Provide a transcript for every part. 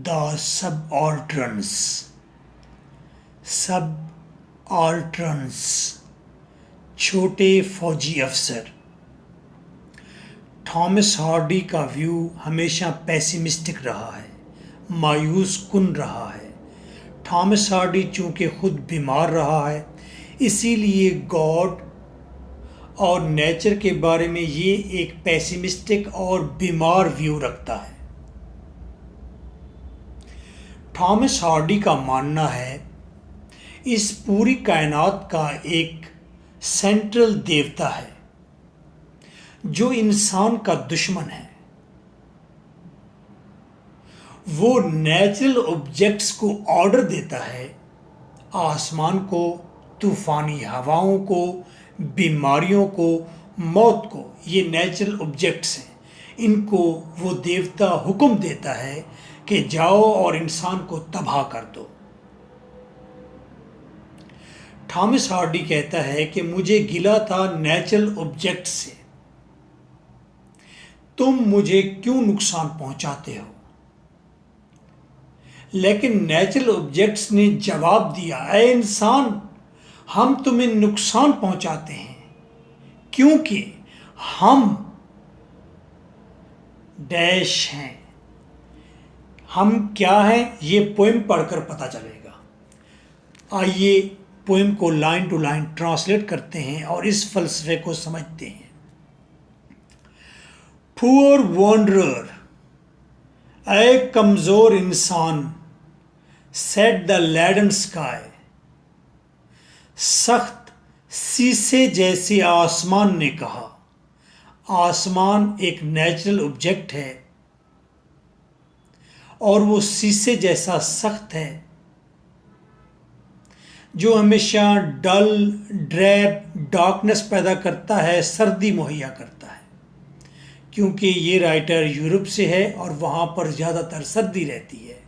The subalterns. subalterns छोटे फौजी अफसर। थॉमस हार्डी का व्यू हमेशा पेसिमिस्टिक रहा है, मायूस कुन रहा है। थॉमस हार्डी चूँकि खुद बीमार रहा है, इसीलिए गॉड और नेचर के बारे में ये एक पेसिमिस्टिक और बीमार व्यू रखता है। थॉमस हार्डी का मानना है इस पूरी कायनात का एक सेंट्रल देवता है जो इंसान का दुश्मन है। वो नेचुरल ऑब्जेक्ट्स को ऑर्डर देता है, आसमान को, तूफानी हवाओं को, बीमारियों को, मौत को। ये नेचुरल ऑब्जेक्ट्स हैं, इनको वो देवता हुक्म देता है कि जाओ और इंसान को तबाह कर दो। थॉमस हार्डी कहता है कि मुझे गिला था नेचुरल ऑब्जेक्ट से, तुम मुझे क्यों नुकसान पहुंचाते हो। लेकिन नेचुरल ऑब्जेक्ट्स ने जवाब दिया, ऐ इंसान, हम तुम्हें नुकसान पहुंचाते हैं क्योंकि हम डैश हैं। हम क्या हैं ये पोएम पढ़कर पता चलेगा। आइए पोएम को लाइन टू लाइन ट्रांसलेट करते हैं और इस फलसफे को समझते हैं। पुअर वॉन्डरर, ऐ कमज़ोर इंसान, सेट द लेडन स्काई। सख्त शीशे जैसे आसमान ने कहा। आसमान एक नेचुरल ऑब्जेक्ट है और वो शीशे जैसा सख्त है जो हमेशा डल, ड्रैब, डार्कनेस पैदा करता है, सर्दी मुहैया करता है। क्योंकि ये राइटर यूरोप से है और वहाँ पर ज़्यादातर सर्दी रहती है।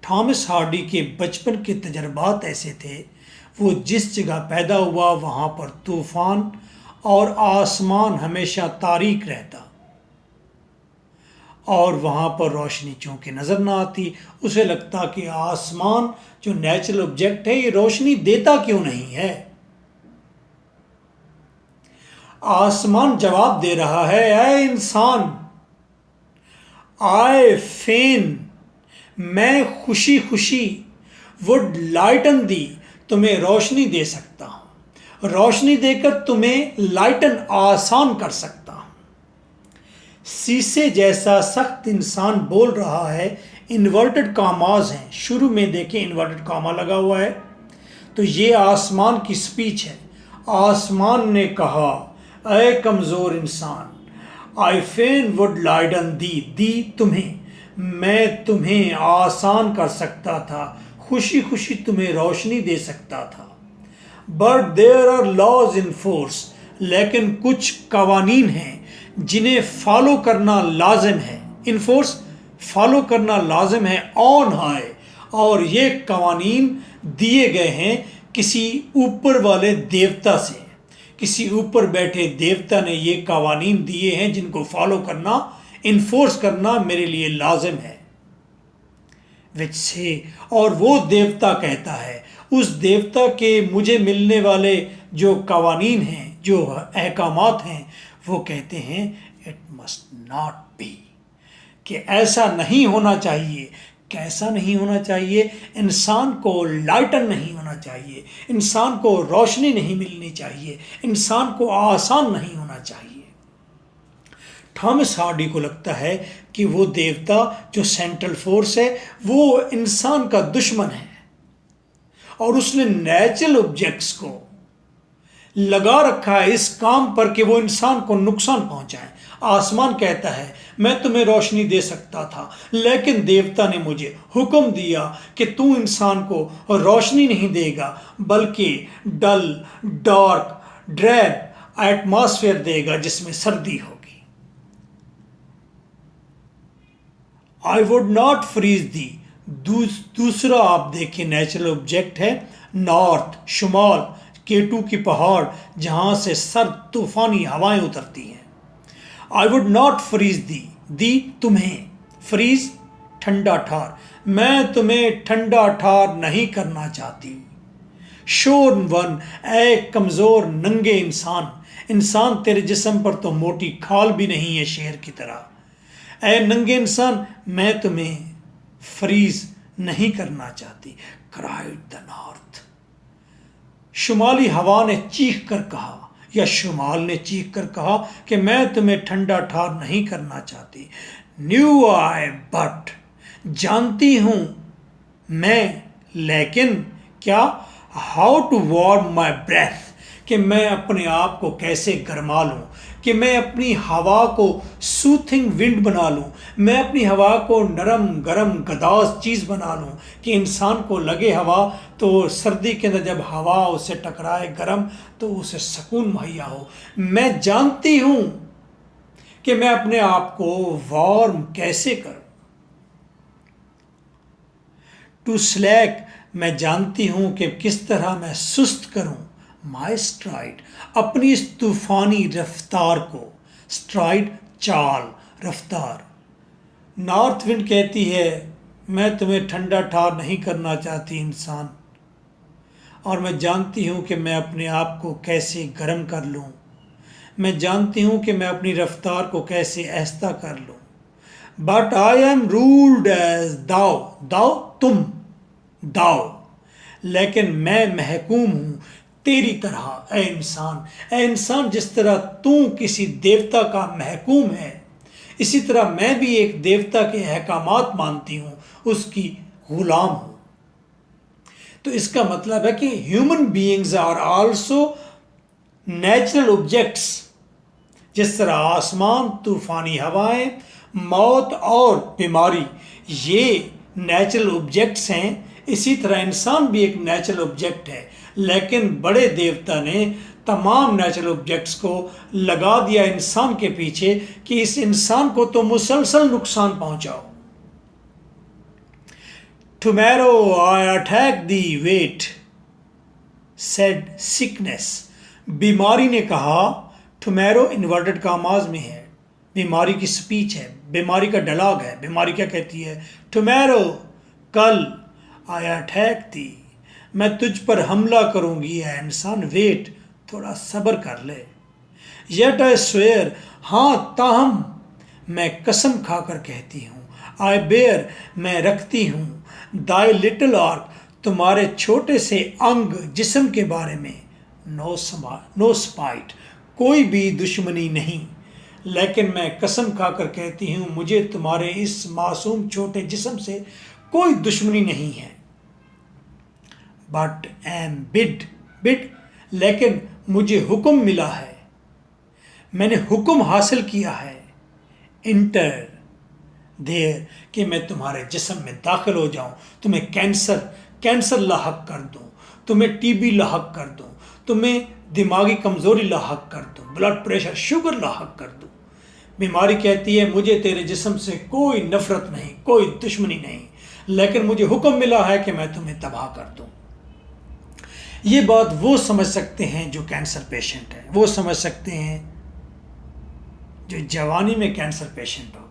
थॉमस हार्डी के बचपन के तजर्बात ऐसे थे, वो जिस जगह पैदा हुआ वहाँ पर तूफ़ान और आसमान हमेशा तारीक रहता और वहाँ पर रोशनी चूँकि नज़र ना आती, उसे लगता कि आसमान जो नेचुरल ऑब्जेक्ट है ये रोशनी देता क्यों नहीं है। आसमान जवाब दे रहा है, ऐ इंसान, आई फेन, मैं खुशी खुशी वुड लाइटन दी, तुम्हें रोशनी दे सकता हूँ, रोशनी देकर तुम्हें लाइटन आसान कर सकता हूँ। शीशे जैसा सख्त इंसान बोल रहा है, इन्वर्टेड कामाज हैं, शुरू में देखें इन्वर्टेड कामा लगा हुआ है, तो ये आसमान की स्पीच है। आसमान ने कहा, ऐ कमज़ोर इंसान, आई फेन वुड लाइटन दी तुम्हें, मैं तुम्हें आसान कर सकता था, खुशी खुशी तुम्हें रोशनी दे सकता था। But there are laws in force, लेकिन कुछ कवानीन हैं जिन्हें फॉलो करना लाजिम है। इन फोर्स फॉलो करना लाजिम है ऑन हाई, और ये कवानीन दिए गए हैं किसी ऊपर वाले देवता से। किसी ऊपर बैठे देवता ने ये कवानीन दिए हैं जिनको फॉलो करना, इन्फोर्स करना मेरे लिए लाजिम है। विच से, और वो देवता कहता है, उस देवता के मुझे मिलने वाले जो कवानीन हैं, जो अहकामात हैं, वो कहते हैं इट मस्ट नॉट बी, कि ऐसा नहीं होना चाहिए। कैसा नहीं होना चाहिए? इंसान को लाइटन नहीं होना चाहिए, इंसान को रोशनी नहीं मिलनी चाहिए, इंसान को आसान नहीं होना चाहिए। थॉमस हार्डी को लगता है कि वो देवता जो सेंट्रल फोर्स है वो इंसान का दुश्मन है और उसने नेचुरल ऑब्जेक्ट्स को लगा रखा है इस काम पर कि वो इंसान को नुकसान पहुंचाए। आसमान कहता है, मैं तुम्हें रोशनी दे सकता था, लेकिन देवता ने मुझे हुक्म दिया कि तू इंसान को रोशनी नहीं देगा बल्कि डल, डार्क, ड्रैब एटमॉस्फेयर देगा जिसमें सर्दी होगी। आई वुड नॉट फ्रीज दी। दूसरा आप देखिए नेचुरल ऑब्जेक्ट है नॉर्थ, शुमाल, केटू की पहाड़ जहाँ से सर्द तूफानी हवाएं उतरती हैं। आई वुड नॉट फ्रीज दी तुम्हें, फ्रीज ठंडा ठार, मैं तुम्हें ठंडा ठार नहीं करना चाहती। शोर वन, ऐ कमज़ोर नंगे इंसान, इंसान तेरे जिस्म पर तो मोटी खाल भी नहीं है शेर की तरह। ऐ नंगे इंसान, मैं तुम्हें फ्रीज नहीं करना चाहती। Cried the north. शुमाली हवा ने चीख कर कहा, या शुमाल ने चीख कर कहा कि मैं तुम्हें ठंडा ठार नहीं करना चाहती। न्यू आई बट, जानती हूं मैं, लेकिन क्या, how to warm my breath, कि मैं अपने आप को कैसे गरमा लूँ, कि मैं अपनी हवा को सूथिंग विंड बना लूँ, मैं अपनी हवा को नरम गरम गदास चीज़ बना लूँ कि इंसान को लगे हवा तो सर्दी के अंदर जब हवा उससे टकराए गरम तो उसे सुकून मुहैया हो। मैं जानती हूँ कि मैं अपने आप को वार्म कैसे करूँ। टू स्लैक, मैं जानती हूँ कि किस तरह मैं सुस्त करूँ। माई स्ट्राइड, अपनी इस तूफ़ानी रफ्तार को, स्ट्राइड चाल, रफ्तार। नॉर्थ विंड कहती है मैं तुम्हें ठंडा ठार नहीं करना चाहती इंसान, और मैं जानती हूँ कि मैं अपने आप को कैसे गर्म कर लूँ। मैं जानती हूँ कि मैं अपनी रफ्तार को कैसे ऐसा कर लूँ। But I am ruled as thou, thou तुम, दाओ, लेकिन मैं महकूम हूँ तेरी तरह। ए इंसान, ए इंसान, जिस तरह तू किसी देवता का महकूम है, इसी तरह मैं भी एक देवता के अहकामात मानती हूँ, उसकी गुलाम हूँ। तो इसका मतलब है कि human beings are also natural objects. जिस तरह आसमान, तूफानी हवाएं, मौत और बीमारी ये नेचुरल ऑब्जेक्ट्स हैं, इसी तरह इंसान भी एक नेचुरल ऑब्जेक्ट है। लेकिन बड़े देवता ने तमाम नेचुरल ऑब्जेक्ट्स को लगा दिया इंसान के पीछे कि इस इंसान को तो मुसलसल नुकसान पहुंचाओ। Tomorrow I attack the wait, said sickness, बीमारी ने कहा। टुमारो इन्वर्टेड कामाज में है, बीमारी की स्पीच है, बीमारी का डायलॉग है। बीमारी क्या कहती है? टुमारो, कल, आई अटैक दी, मैं तुझ पर हमला करूंगी। है इंसान, वेट, थोड़ा सब्र कर ले। येट आई स्वेयर, हाँ ताहम मैं कसम खाकर कहती हूँ। आई बेयर, मैं रखती हूँ। दाई लिटिल आर्क, तुम्हारे छोटे से अंग जिस्म के बारे में। नो स्पाइट, कोई भी दुश्मनी नहीं, लेकिन मैं कसम खाकर कहती हूँ मुझे तुम्हारे इस मासूम छोटे जिस्म से कोई दुश्मनी नहीं है। बट एम बिड, लेकिन मुझे हुक्म मिला है, मैंने हुक्म हासिल किया है। इंटर देर, कि मैं तुम्हारे जिस्म में दाखिल हो जाऊं, तुम्हें कैंसर लाहक कर दूं, तुम्हें टीबी लाहक कर दूं, तुम्हें दिमागी कमज़ोरी लाहक कर दूं, ब्लड प्रेशर, शुगर लाहक कर दूं। बीमारी कहती है मुझे तेरे जिस्म से कोई नफरत नहीं, कोई दुश्मनी नहीं, लेकिन मुझे हुक्म मिला है कि मैं तुम्हें तबाह कर दूं। ये बात वो समझ सकते हैं जो कैंसर पेशेंट है, वो समझ सकते हैं जो जवानी में कैंसर पेशेंट हो गए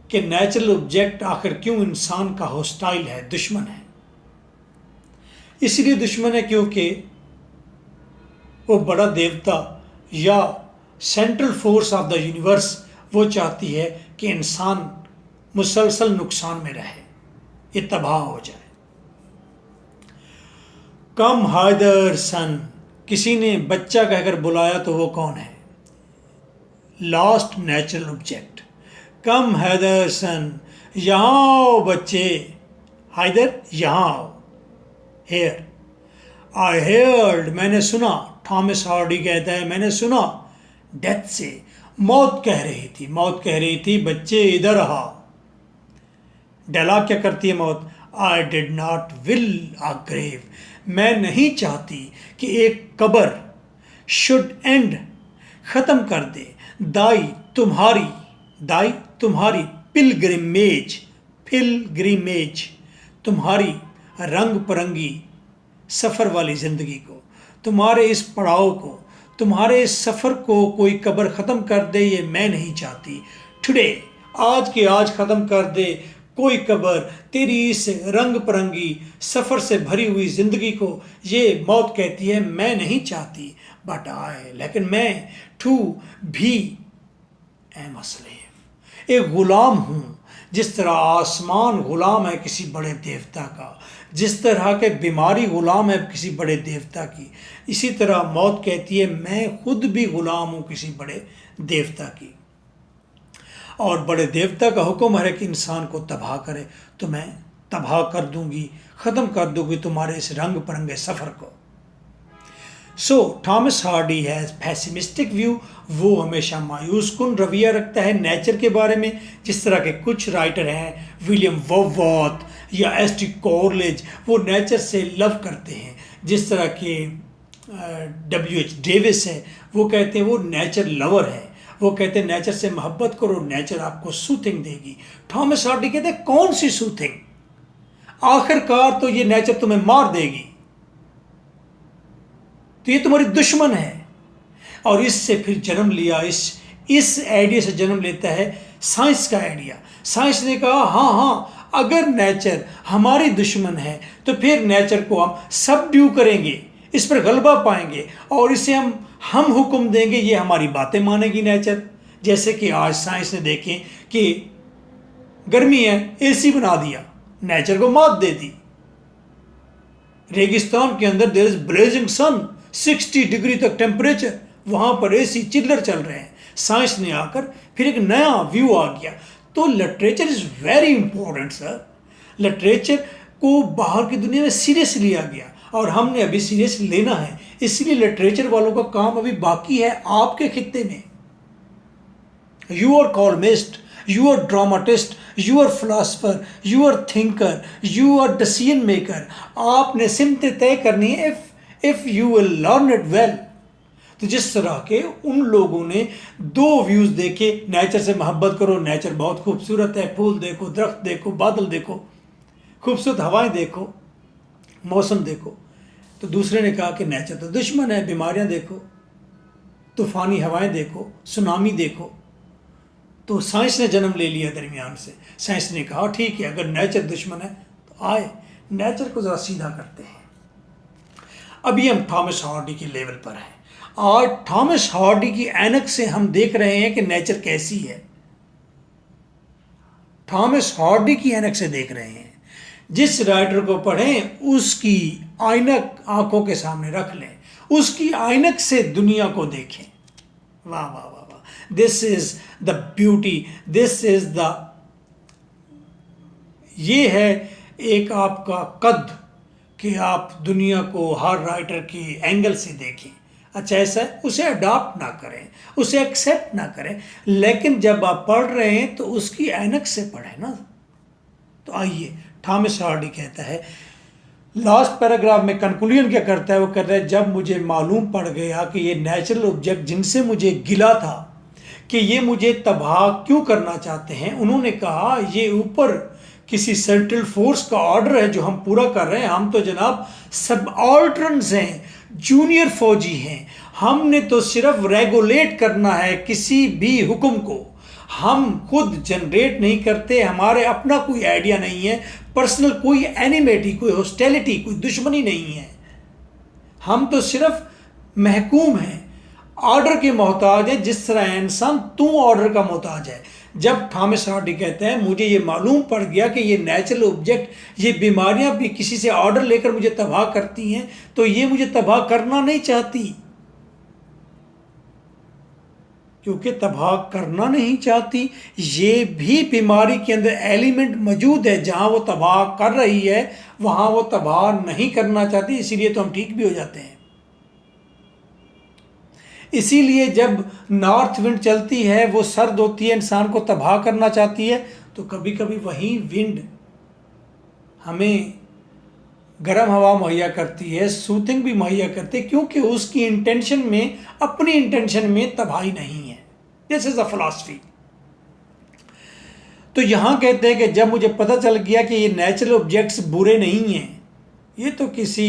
कि नेचुरल ऑब्जेक्ट आखिर क्यों इंसान का हॉस्टाइल है, दुश्मन है। इसलिए दुश्मन है क्योंकि वो बड़ा देवता या central force of the universe वो चाहती है कि इंसान मुसलसल नुकसान में रहे, ये तबाह हो जाए। कम हैदर सन, किसी ने बच्चा कहकर बुलाया तो वो कौन है? Last natural object. Come hither son, यहाँ आओ बच्चे। हैदर, यहाँ आओ। हेयर, आई हेयर्ड, मैंने सुना। थॉमस हार्डी कहता है मैंने सुना। डेथ से, मौत कह रही थी बच्चे इधर आओ। डायलॉग क्या करती है मौत? I did not will a grave, मैं नहीं चाहती कि एक कब्र शुड एंड, ख़त्म कर दे। दाई तुम्हारी पिलग्रिमेज, तुम्हारी रंग परंगी सफ़र वाली ज़िंदगी को, तुम्हारे इस पड़ाव को, तुम्हारे इस सफ़र को कोई कब्र ख़त्म कर दे, ये मैं नहीं चाहती। टुडे, आज के आज ख़त्म कर दे। कोई कब्र तेरी इस रंग परंगी सफ़र से भरी हुई ज़िंदगी को ये मौत कहती है मैं नहीं चाहती, बट आए लेकिन मैं टू भी एम अ स्लेव, एक ग़ुलाम हूँ। जिस तरह आसमान ग़ुलाम है किसी बड़े देवता का, जिस तरह के बीमारी ग़ुलाम है किसी बड़े देवता की, इसी तरह मौत कहती है मैं खुद भी ग़ुलाम हूँ किसी बड़े देवता की। और बड़े देवता का हुक्म है कि इंसान को तबाह करे, तो मैं तबाह कर दूंगी, ख़त्म कर दूंगी तुम्हारे इस रंग बिरंगे सफ़र को। So Thomas Hardy has pessimistic view, वो हमेशा मायूस कुन रवैया रखता है नेचर के बारे में। जिस तरह के कुछ राइटर हैं, विलियम वर्ड्सवर्थ या एस.टी. कॉलेज, वो नेचर से लव करते हैं। जिस तरह के W.H. डेविस है, वो कहते हैं वो नेचर लवर है, वो कहते हैं नेचर से मोहब्बत करो, नेचर आपको सूथिंग देगी। थॉमस हार्डी कहते हैं कौन सी सूथिंग, आखिरकार तो ये नेचर तुम्हें मार देगी, तो ये तुम्हारी दुश्मन है। और इससे फिर जन्म लिया, इस आइडिया से जन्म लेता है साइंस का आइडिया। साइंस ने कहा हाँ, अगर नेचर हमारी दुश्मन है तो फिर नेचर को हम सबड्यू करेंगे, इस पर गलबा पाएंगे और इसे हम हुक्म देंगे, ये हमारी बातें मानेगी नेचर। जैसे कि आज साइंस ने देखें कि गर्मी है, एसी बना दिया, नेचर को मात दे दी। रेगिस्तान के अंदर there is blazing sun, 60 degree तक टेम्परेचर, वहाँ पर एसी चिल्लर चल रहे हैं। साइंस ने आकर फिर एक नया व्यू आ गया। तो literature is very important sir. Literature को बाहर की दुनिया में सीरियस लिया गया और हमने अभी सीरियस लेना है, इसलिए लिटरेचर वालों का काम अभी बाकी है आपके खित्ते में। You are columnist, you are dramatist, you are philosopher, you are thinker, you are decision maker। आपने सिमतें तय करनी है if you will learn it well। तो जिस तरह के उन लोगों ने दो व्यूज़ देखे, नेचर से मोहब्बत करो, नेचर बहुत खूबसूरत है, फूल देखो, दरख्त देखो, बादल देखो, खूबसूरत हवाएं देखो, मौसम देखो। तो दूसरे ने कहा कि नेचर तो दुश्मन है, बीमारियां देखो, तूफ़ानी हवाएं देखो, सुनामी देखो। तो साइंस ने जन्म ले लिया दरमियान से। साइंस ने कहा ठीक है, अगर नेचर दुश्मन है तो आए नेचर को ज़रा सीधा करते हैं। अभी हम थॉमस हार्डी के लेवल पर हैं। आज थॉमस हार्डी की ऐनक से हम देख रहे हैं कि नेचर कैसी है। थॉमस हार्डी की ऐनक से देख रहे हैं। जिस राइटर को पढ़ें उसकी ऐनक आंखों के सामने रख लें, उसकी ऐनक से दुनिया को देखें। वाह वाह वाह, this is the beauty, this is the, ये है एक आपका कद कि आप दुनिया को हर राइटर के एंगल से देखें। अच्छा ऐसा है, उसे अडॉप्ट ना करें, उसे एक्सेप्ट ना करें, लेकिन जब आप पढ़ रहे हैं तो उसकी ऐनक से पढ़ें ना। तो आइए, थॉमस हार्डी कहता है, लास्ट पैराग्राफ में कंक्लूजन क्या करता है, वो कहता है जब मुझे मालूम पड़ गया कि ये नेचुरल ऑब्जेक्ट जिनसे मुझे गिला था कि ये मुझे तबाह क्यों करना चाहते हैं, उन्होंने कहा ये ऊपर किसी सेंट्रल फोर्स का ऑर्डर है जो हम पूरा कर रहे हैं। हम तो जनाब सबऑर्डिनेट्स हैं, जूनियर फौजी हैं, हमने तो सिर्फ रेगुलेट करना है किसी भी हुक्म को। हम खुद जनरेट नहीं करते, हमारे अपना कोई आइडिया नहीं है, पर्सनल कोई एनिमिटी, कोई हॉस्टिलिटी, कोई दुश्मनी नहीं है। हम तो सिर्फ महकूम हैं, ऑर्डर के मोहताज है, जिस तरह इंसान तू ऑर्डर का मोहताज है। जब थॉमस हार्डी कहते हैं मुझे ये मालूम पड़ गया कि ये नेचुरल ऑब्जेक्ट, ये बीमारियां भी किसी से ऑर्डर लेकर मुझे तबाह करती हैं, तो ये मुझे तबाह करना नहीं चाहती, क्योंकि तबाह करना नहीं चाहती, ये भी बीमारी के अंदर एलिमेंट मौजूद है। जहाँ वो तबाह कर रही है वहाँ वो तबाह नहीं करना चाहती, इसीलिए तो हम ठीक भी हो जाते हैं। इसीलिए जब नॉर्थ विंड चलती है, वो सर्द होती है, इंसान को तबाह करना चाहती है, तो कभी कभी वही विंड हमें गर्म हवा मुहैया करती है, सूथिंग भी मुहैया करती है, क्योंकि उसकी इंटेंशन में, अपनी इंटेंशन में तबाही नहीं है। This is a philosophy. तो यहाँ कहते हैं कि जब मुझे पता चल गया कि ये नेचुरल ऑब्जेक्ट्स बुरे नहीं हैं, ये तो किसी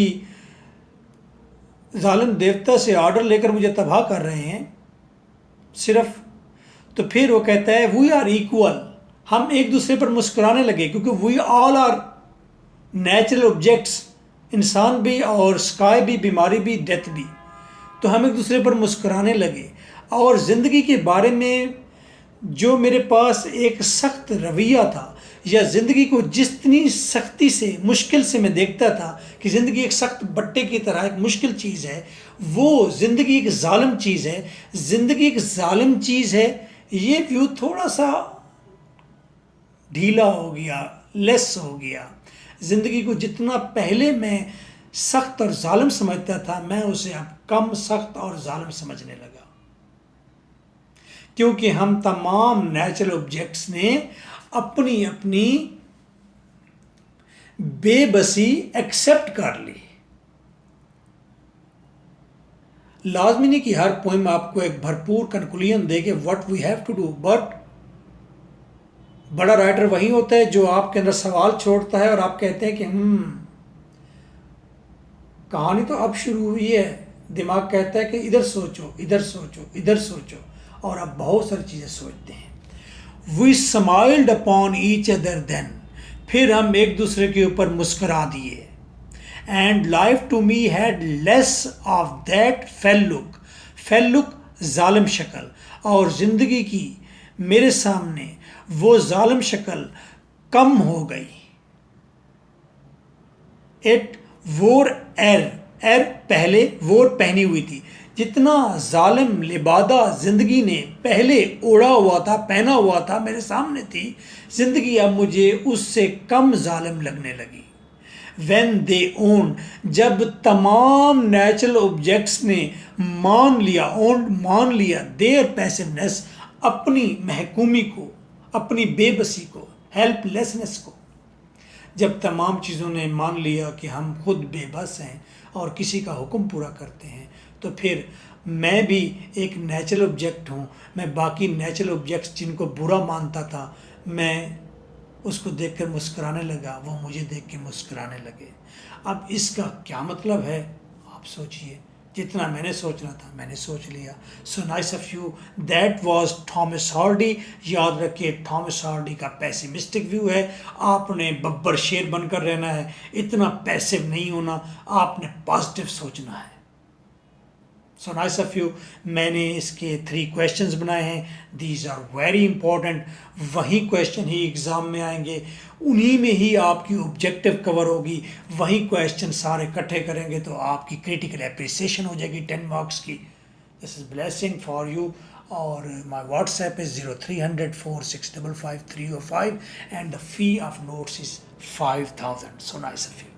जालिम देवता से ऑर्डर लेकर मुझे तबाह कर रहे हैं सिर्फ, तो फिर वो कहता है वी आर इक्वल, हम एक दूसरे पर मुस्कुराने लगे, क्योंकि we all are natural objects, इंसान भी और स्काई भी, बीमारी भी, डेथ भी। तो हम एक दूसरे पर मुस्कुराने लगे और ज़िंदगी के बारे में जो मेरे पास एक सख्त रवैया था, या ज़िंदगी को जितनी सख्ती से, मुश्किल से मैं देखता था कि ज़िंदगी एक सख्त बट्टे की तरह एक मुश्किल चीज़ है, वो ज़िंदगी एक ज़ालिम चीज़ है, ज़िंदगी एक ज़ालिम चीज़ है, ये व्यू थोड़ा सा ढीला हो गया, लेस हो गया। ज़िंदगी को जितना पहले मैं सख्त और ज़ालिम समझता था, मैं उसे अब कम सख्त और ज़ालिम समझने लगा, क्योंकि हम तमाम नेचुरल ऑब्जेक्ट्स ने अपनी अपनी बेबसी एक्सेप्ट कर ली। लाजमी नहीं कि हर पोइम आपको एक भरपूर कंक्लूजन दे के what we have to do, but बड़ा राइटर वही होता है जो आपके अंदर सवाल छोड़ता है और आप कहते हैं कि कहानी तो अब शुरू हुई है। दिमाग कहता है कि इधर सोचो, इधर सोचो, इधर सोचो, और आप बहुत सारी चीज़ें सोचते हैं। We smiled upon each other then, फिर हम एक दूसरे के ऊपर मुस्करा दिए। And life to me had less of that fell look जालिम शक्ल, और ज़िंदगी की मेरे सामने वो जालिम शक्ल कम हो गई। इट वोर एर पहले वोर पहनी हुई थी, जितना जालिम लिबादा ज़िंदगी ने पहले ओढ़ा हुआ था, पहना हुआ था, मेरे सामने थी, ज़िंदगी अब मुझे उससे कम जालिम लगने लगी। When they owned, जब तमाम नेचुरल ऑब्जेक्ट्स ने मान लिया देयर पैसिवनेस, अपनी महकूमी को, अपनी बेबसी को, हेल्पलेसनेस को, जब तमाम चीज़ों ने मान लिया कि हम खुद बेबस हैं और किसी का हुक्म पूरा करते हैं, तो फिर मैं भी एक नेचुरल ऑब्जेक्ट हूँ। मैं बाकी नेचुरल ऑब्जेक्ट्स जिनको बुरा मानता था, मैं उसको देखकर मुस्कुराने लगा, वो मुझे देख के मुस्कुराने लगे। अब इसका क्या मतलब है, आप सोचिए। जितना मैंने सोचना था मैंने सोच लिया। सो nice of you. That was Thomas Hardy. याद रखिए, थॉमस हार्डी का पैसिमिस्टिक व्यू है। आपने बब्बर शेर बनकर रहना है, इतना पैसिव नहीं होना, आपने पॉजिटिव सोचना है। सो नाइस ऑफ यू। मैंने इसके 3 क्वेश्चंस बनाए हैं, दीज आर वेरी इंपॉर्टेंट। वही क्वेश्चन ही एग्ज़ाम में आएंगे, उन्हीं में ही आपकी ऑब्जेक्टिव कवर होगी, वही क्वेश्चन सारे इकट्ठे करेंगे तो आपकी क्रिटिकल एप्रिसिएशन हो जाएगी 10 मार्क्स की। This is blessing for you. और my WhatsApp is 0300 4655 305 and the fee of notes is 5000। So nice of you.